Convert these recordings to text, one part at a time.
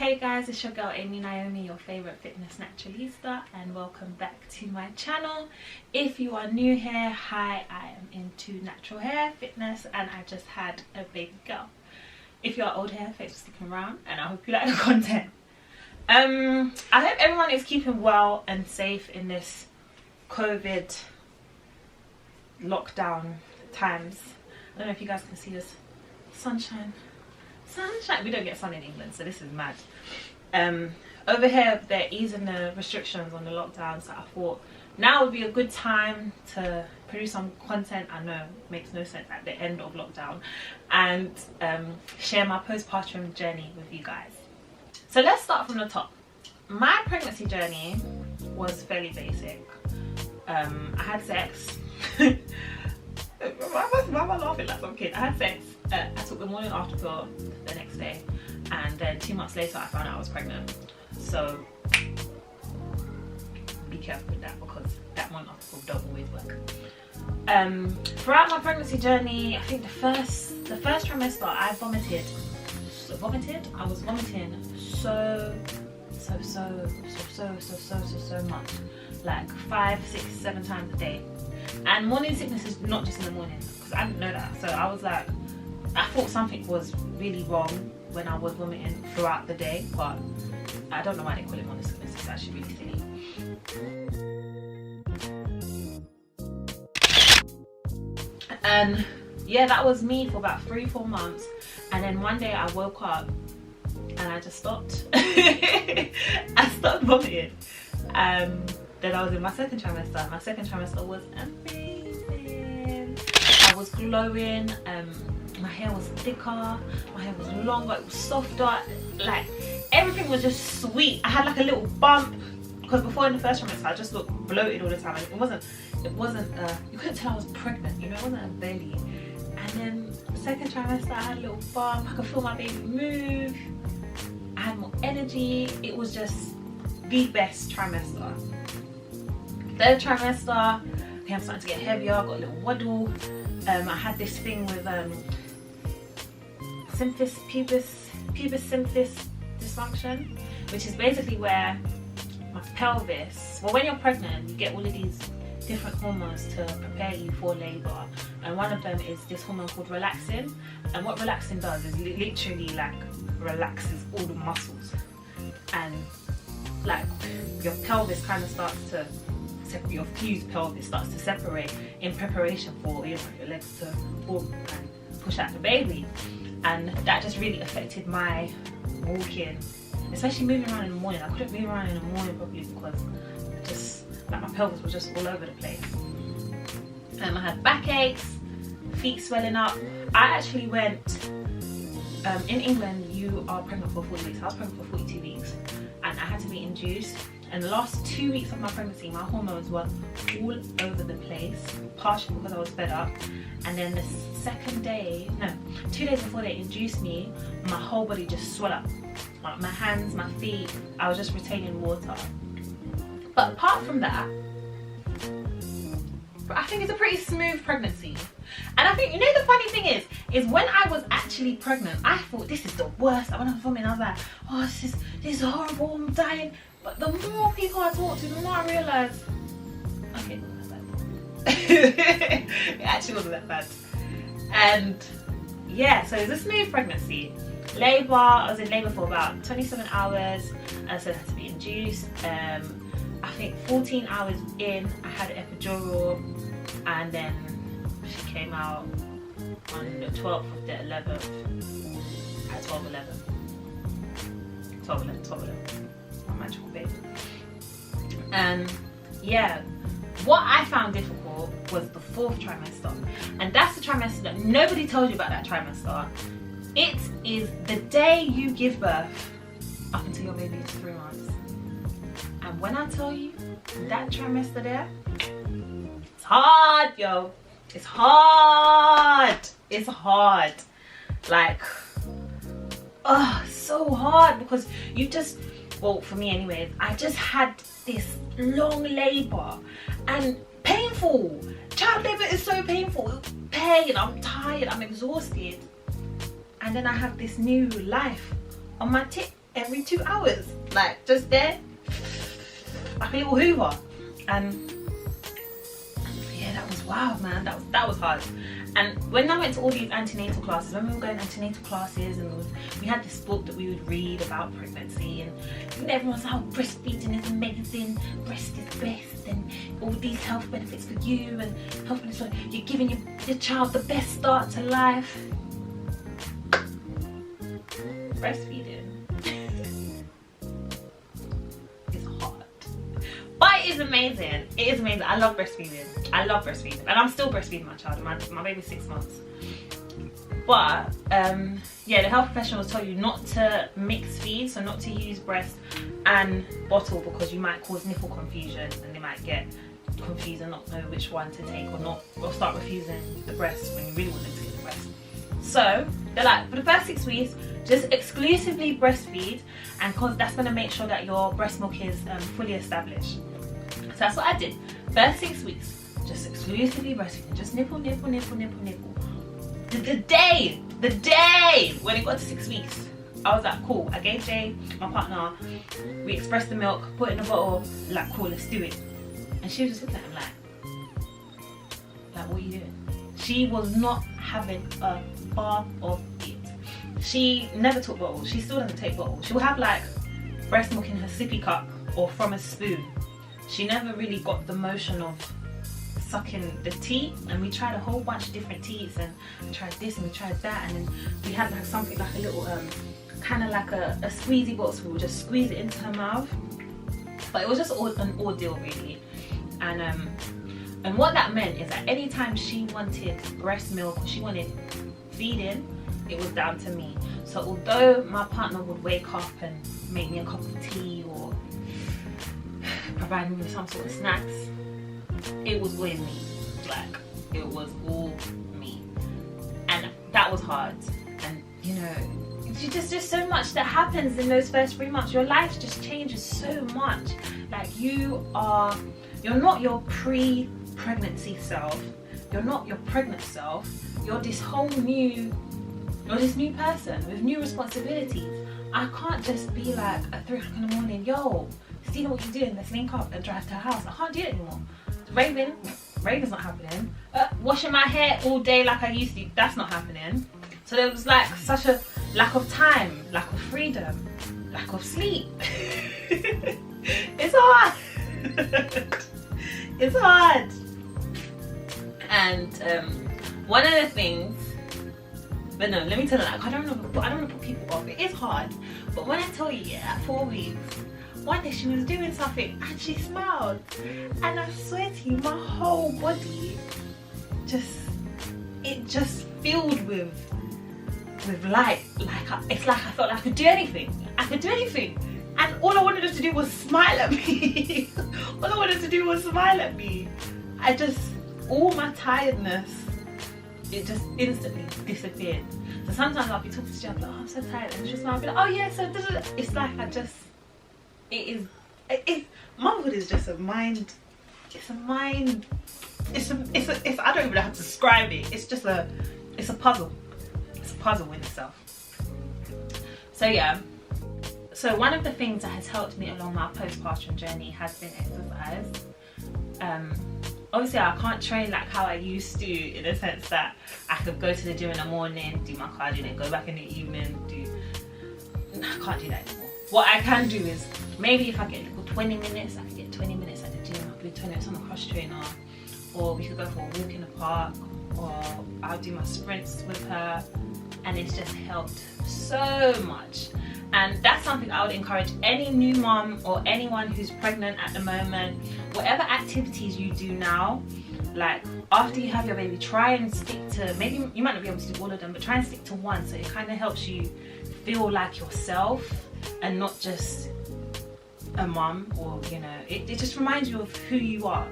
Hey guys, it's your girl Amy Naomi, your favorite fitness naturalista, and welcome back to my channel. If you are new here, hi, I am into natural hair, fitness, and I just had a baby girl. If you are old hair, thanks for sticking around, and I hope you like the content. I hope everyone is keeping well and safe in this COVID lockdown times. I don't know if you guys can see this sunshine. We don't get sun in England, so this is mad. Over here they're easing the restrictions on the lockdown, so I thought now would be a good time to produce some content. I know it makes no sense at the end of lockdown, and share my postpartum journey with you guys. So let's start from the top. My pregnancy journey was fairly basic. I had sex. Why am I laughing like some kid? I had sex. I took the morning after pill the next day, and then 2 months later I found out I was pregnant. So be careful with that, because that morning after pill don't always work. Throughout my pregnancy journey, I think the first trimester I vomited. I was vomiting so much, like 5, 6, 7 times a day. And morning sickness is not just in the morning, because I didn't know that. So I was like, I thought something was really wrong when I was vomiting throughout the day, but I don't know why they call it morning sickness. It's actually really silly. And yeah, that was me for about 3-4 months. And then one day I woke up and I just stopped. I stopped vomiting. Then I was in my second trimester. My second trimester was amazing. I was glowing. My hair was thicker, my hair was longer, it was softer, like everything was just sweet. I had like a little bump, because before in the first trimester I just looked bloated all the time. It wasn't you couldn't tell I was pregnant, you know, it wasn't a belly. And then second trimester I had a little bump, I could feel my baby move, I had more energy. It was just the best trimester. Third trimester, okay, I'm starting to get heavier, I got a little waddle. I had this thing with pubis symphysis dysfunction, which is basically where my pelvis, well, when you're pregnant you get all of these different hormones to prepare you for labor, and one of them is this hormone called relaxin. And what relaxin does is literally like relaxes all the muscles, and like your pelvis kind of starts to separate, your fused pelvis starts to separate in preparation for, you know, your legs to walk and push out the baby. And that just really affected my walking, especially moving around in the morning. I couldn't move around in the morning properly because just like my pelvis was just all over the place. I had backaches, feet swelling up. I actually went, in England you are pregnant for 40 weeks. I was pregnant for 42 weeks and I had to be induced. And the last 2 weeks of my pregnancy, my hormones were all over the place, partially because I was fed up. And then the second day, no, 2 days before they induced me, my whole body just swelled up. Like my hands, my feet, I was just retaining water. But apart from that, I think it's a pretty smooth pregnancy. And I think, you know, the funny thing is when I was actually pregnant, I thought this is the worst. When I was vomiting, I was like, oh, this is horrible, I'm dying. But the more people I talked to, the more I realised, okay, it wasn't that bad. It actually wasn't that bad. And yeah, so it was a smooth pregnancy. Labour, I was in labour for about 27 hours, and so I had to be induced. I think 14 hours in, I had an epidural, and then she came out on the 12th of the 11th at 12:11. 12:11. My magical baby. And yeah, what I found difficult was the 4th trimester, and that's the trimester that nobody told you about. That trimester, it is the day you give birth up until your baby is 3 months. And when I tell you, that trimester there, it's hard, yo. It's hard. It's hard. Like, oh, so hard, because you just, well, for me anyways, I just had this long labour and painful. Child labour is so painful. Pain, I'm tired, I'm exhausted. And then I have this new life on my tip. every 2 hours, like just there, like a little Hoover. And yeah, that was wild, man. That was hard. And when I went to all these antenatal classes, when we were going antenatal classes, and we had this book that we would read about pregnancy, and everyone's like, oh, breastfeeding is amazing, breast is best, and all these health benefits for you, and health benefits for you're giving your child the best start to life. Breastfeeding is hard, but it is amazing. It is amazing. I love breastfeeding. I love breastfeeding, and I'm still breastfeeding my child. My baby's 6 months. But yeah, the health professionals tell you not to mix feed, so not to use breast and bottle, because you might cause nipple confusion, and they might get confused and not know which one to take, or start refusing the breast when you really want them to get the breast. So they're like, for the first 6 weeks, just exclusively breastfeed, and cause that's going to make sure that your breast milk is fully established. So that's what I did. First 6 weeks, just exclusively breastfeeding, just nipple, nipple, nipple, nipple, nipple. The day when it got to 6 weeks, I was like, cool. I gave Jay, my partner, we expressed the milk, put it in a bottle, like, cool, let's do it. And she was just looking at him like, what are you doing? She was not having a bar of it. She never took bottles. She still doesn't take bottles. She'll have like breast milk in her sippy cup or from a spoon. She never really got the motion of sucking the tea, and we tried a whole bunch of different teas, and we tried this and we tried that, and then we had like something like a little kind of like a squeezy bottle, so we would just squeeze it into her mouth. But it was just an ordeal really. And what that meant is that anytime she wanted breast milk or she wanted feeding, it was down to me. So although my partner would wake up and make me a cup of tea or provide me with some sort of snacks, it was always me. Like, it was all me. And that was hard. And you know, there's so much that happens in those first 3 months. Your life just changes so much. Like, you're not your pre-pregnancy self. You're not your pregnant self. You're this new person with new responsibilities. I can't just be like at 3 o'clock in the morning, yo, see what you're doing, let's link up and drive to her house. I can't do it anymore. Raving's not happening. Washing my hair all day like I used to, that's not happening. So there was like such a lack of time, lack of freedom, lack of sleep. It's hard. It's hard. And one of the things, but no, let me tell you, like, I don't want to put people off. It is hard, but when I tell you, yeah, at 4 weeks, one day she was doing something and she smiled, and I swear to you, my whole body just filled with light. It's like I felt like I could do anything. And all I wanted her to do was smile at me. All I wanted to do was smile at me. All my tiredness, it just instantly disappeared. So sometimes I'll be talking to her, like, oh, I'm so tired, and she'll smile, I'll be like, oh yeah, so it's like motherhood is just a mind. It's a mind. It's I don't even know how to describe it. It's a puzzle. It's a puzzle in itself. So yeah. So one of the things that has helped me along my postpartum journey has been exercise. Obviously I can't train like how I used to, in the sense that I could go to the gym in the morning, do my cardio, and go back in the evening, I can't do that anymore. What I can do is, maybe if I get 20 minutes, I can get 20 minutes at the gym, I can do 20 minutes on the cross trainer, or we could go for a walk in the park, or I'll do my sprints with her, and it's just helped so much. And that's something I would encourage any new mom or anyone who's pregnant at the moment. Whatever activities you do now, like after you have your baby, try and stick to, maybe you might not be able to do all of them, but try and stick to one, so it kind of helps you feel like yourself and not just a mom, or you know, it just reminds you of who you are.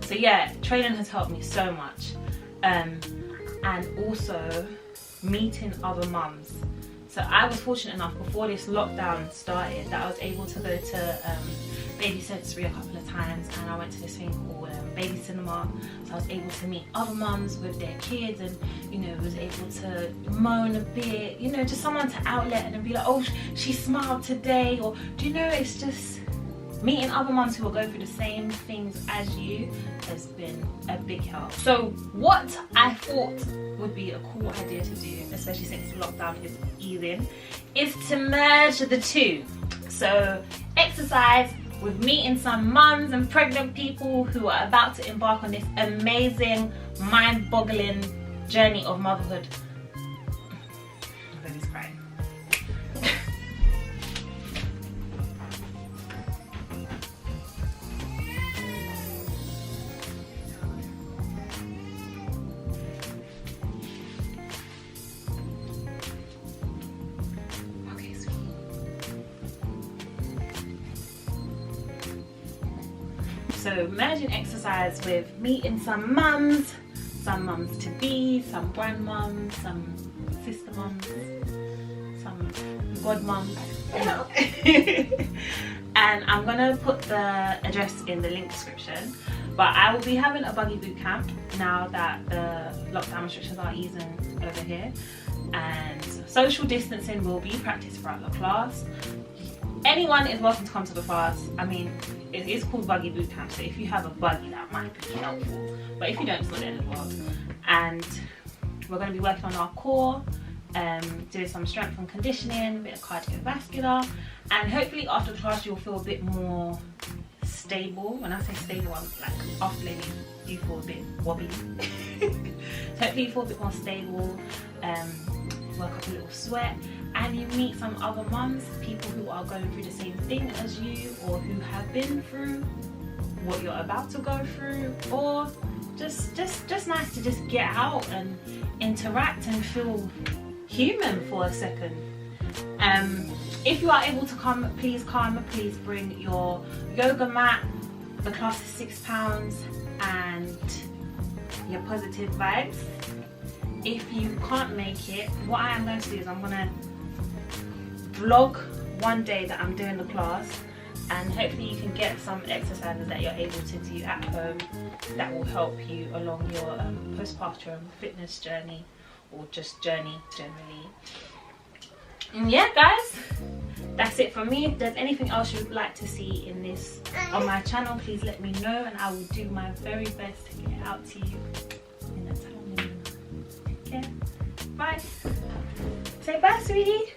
So yeah, training has helped me so much, and also meeting other mums So I was fortunate enough before this lockdown started that I was able to go to Baby Sensory a couple of times, and I went to this thing called Baby Cinema. So I was able to meet other mums with their kids, and you know, was able to moan a bit, you know, just someone to outlet and be like, oh, she smiled today, or do you know, it's just meeting other mums who are going through the same things as you has been a big help. So what I thought would be a cool idea to do, especially since lockdown is easing, is to merge the two. So exercise with meeting some mums and pregnant people who are about to embark on this amazing, mind-boggling journey of motherhood. I'm crying. So merging exercise with meeting some mums to be, some grandmums, some sister mums, some god mums. And I'm gonna put the address in the link description. But I will be having a buggy boot camp now that the lockdown restrictions are easing over here, and social distancing will be practiced throughout the class. Anyone is welcome to come to the class. I mean, it is called buggy boot camp, so if you have a buggy, that might be helpful. But if you don't, it's not the end of the world. And we're going to be working on our core, doing some strength and conditioning, a bit of cardiovascular, and hopefully after the class you'll feel a bit more stable. When I say stable, I'm like after maybe you feel a bit wobbly. So hopefully you feel a bit more stable, work up a little sweat, and you meet some other mums, people who are going through the same thing as you, or who have been through what you're about to go through, or just nice to just get out and interact and feel human for a second. If you are able to come, please bring your yoga mat. The class is £6, and your positive vibes. If you can't make it, what I am going to do is I'm going to vlog one day that I'm doing the class, and hopefully you can get some exercises that you're able to do at home that will help you along your postpartum fitness journey, or just journey generally. And yeah guys, that's it from me. If there's anything else you'd like to see in this on my channel, please let me know, and I will do my very best to get it out to you in a timely manner. Okay, bye. Say bye, sweetie.